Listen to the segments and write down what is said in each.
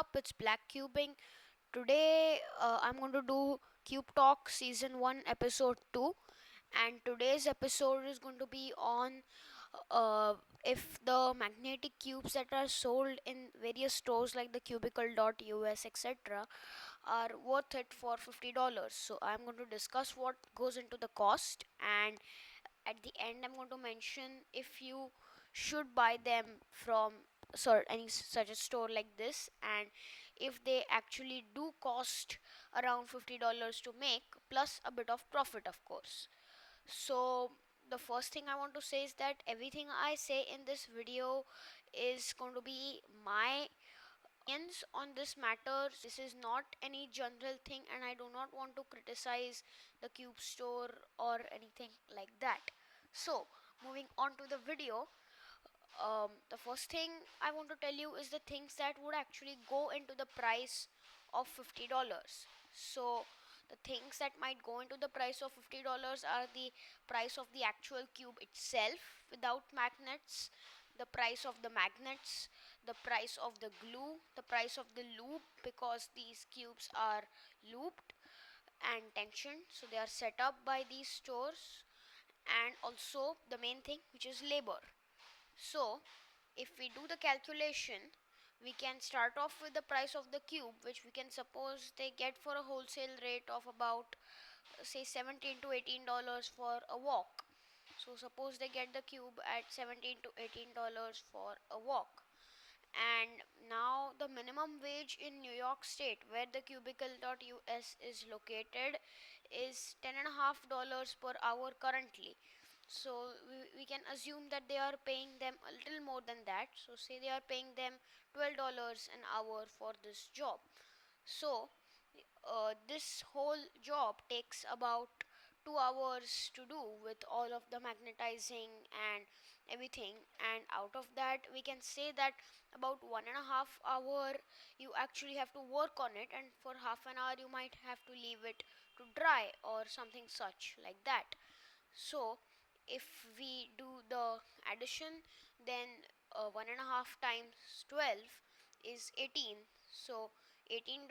up? It's BlackCubing. Today I'm going to do Cube Talk Season 1 Episode 2, and today's episode is going to be on uh, if the magnetic cubes that are sold in various stores like the cubicle.us etc. are worth it for $50. So I'm going to discuss what goes into the cost, and at the end I'm going to mention if you should buy them from any such a store like this, and if they actually do cost around $50 to make, plus a bit of profit, of course. So the first thing I want to say is that everything I say in this video is going to be my opinions on this matter. This is not any general thing, and I do not want to criticize the Cube store or anything like that. So, moving on to the video, the first thing I want to tell you is the things that would actually go into the price of $50. So, the things that might go into the price of $50 are the price of the actual cube itself without magnets, the price of the magnets, the price of the glue, the price of the loop because these cubes are looped and tensioned, so they are set up by these stores, and also the main thing, which is labor. So, if we do the calculation, we can start off with the price of the cube, which we can suppose they get for a wholesale rate of about say $17 to $18 for a walk. So suppose they get the cube at $17 to $18 for a walk. And now the minimum wage in New York State, where the cubicle.us is located, is $10.50 per hour currently. So we can assume that they are paying them a little more than that. So say they are paying them $12 an hour for this job. So this whole job takes about 2 hours to do with all of the magnetizing and everything, and out of that we can say that about 1.5 hour you actually have to work on it, and for half an hour you might have to leave it to dry or something such like that. So if we do the addition, then 1.5 times 12 is 18. So $18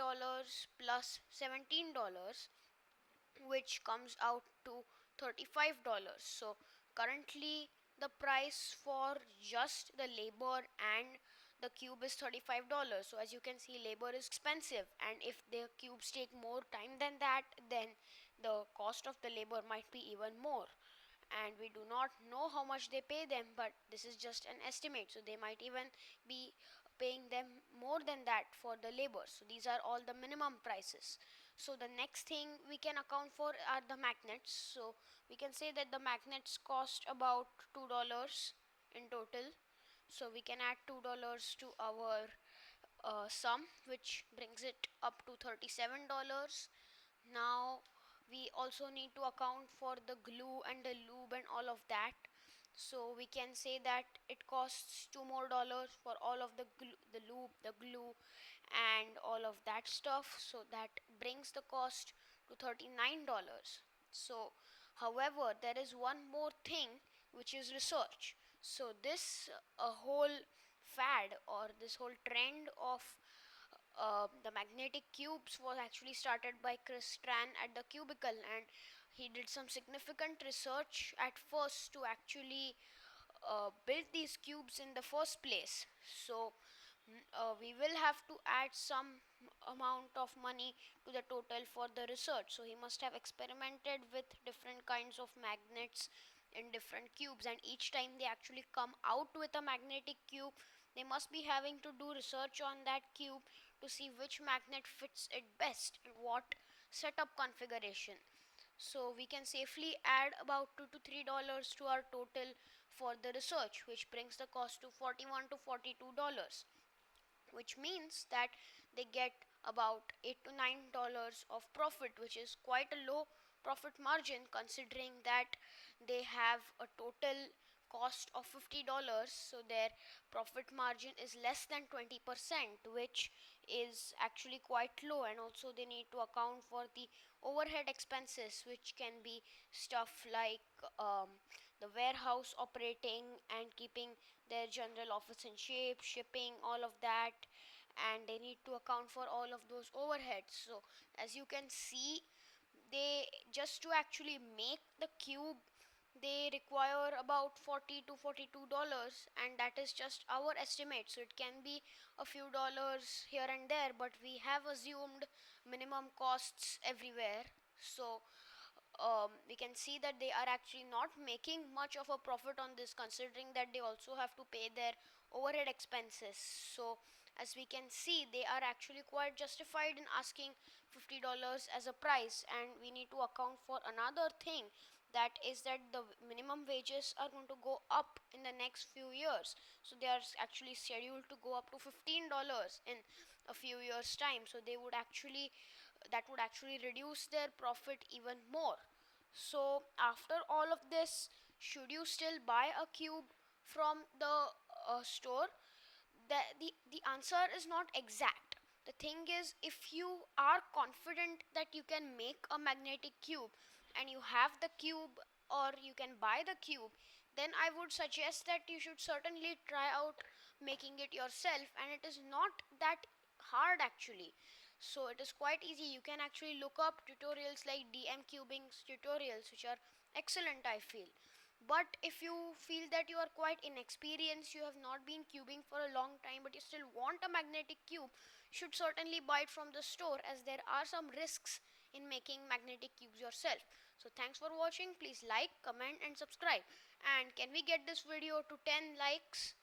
plus $17, which comes out to $35. So currently the price for just the labor and the cube is $35. So as you can see, labor is expensive, and if the cubes take more time than that, then the cost of the labor might be even more, and we do not know how much they pay them, but this is just an estimate, so they might even be paying them more than that for the labor. So these are all the minimum prices. So the next thing we can account for are the magnets. So we can say that the magnets cost about $2 in total. So we can add $2 to our sum, which brings it up to $37. Now we also need to account for the glue and the lube and all of that. So we can say that it costs $2 more for all of the lube, the glue, and all of that stuff. So that brings the cost to $39. So, however, there is one more thing, which is research. So this a whole fad, or this whole trend of the magnetic cubes was actually started by Chris Tran at the Cubicle, and he did some significant research at first to actually build these cubes in the first place. So we will have to add some amount of money to the total for the research. So he must have experimented with different kinds of magnets in different cubes, and each time they actually come out with a magnetic cube, they must be having to do research on that cube to see which magnet fits it best and what setup configuration. So we can safely add about $2 to $3 to our total for the research, which brings the cost to $41 to $42, which means that they get about $8 to $9 of profit, which is quite a low profit margin considering that they have a total cost of $50. So their profit margin is less than 20%, which is actually quite low, and also they need to account for the overhead expenses, which can be stuff like the warehouse operating and keeping their general office in shape, shipping, all of that, and they need to account for all of those overheads. So as you can see, they just to actually make the cube, they require about 40 to 42 dollars, and that is just our estimate, so it can be a few dollars here and there, but we have assumed minimum costs everywhere. So we can see that they are actually not making much of a profit on this, considering that they also have to pay their overhead expenses. So as we can see, they are actually quite justified in asking $50 as a price, and we need to account for another thing, that is that the minimum wages are going to go up in the next few years. So they are actually scheduled to go up to $15 in a few years time, so they would actually, that would actually reduce their profit even more. So after all of this, should you still buy a cube from the store? The answer is not exact. The thing is, if you are confident that you can make a magnetic cube and you have the cube, or you can buy the cube, then I would suggest that you should certainly try out making it yourself, and it is not that hard actually. So it is quite easy. You can actually look up tutorials like DM Cubing's tutorials, which are excellent, I feel. But if you feel that you are quite inexperienced, you have not been cubing for a long time, but you still want a magnetic cube, you should certainly buy it from the store, as there are some risks in making magnetic cubes yourself. So thanks for watching. Please like, comment and subscribe. And can we get this video to 10 likes?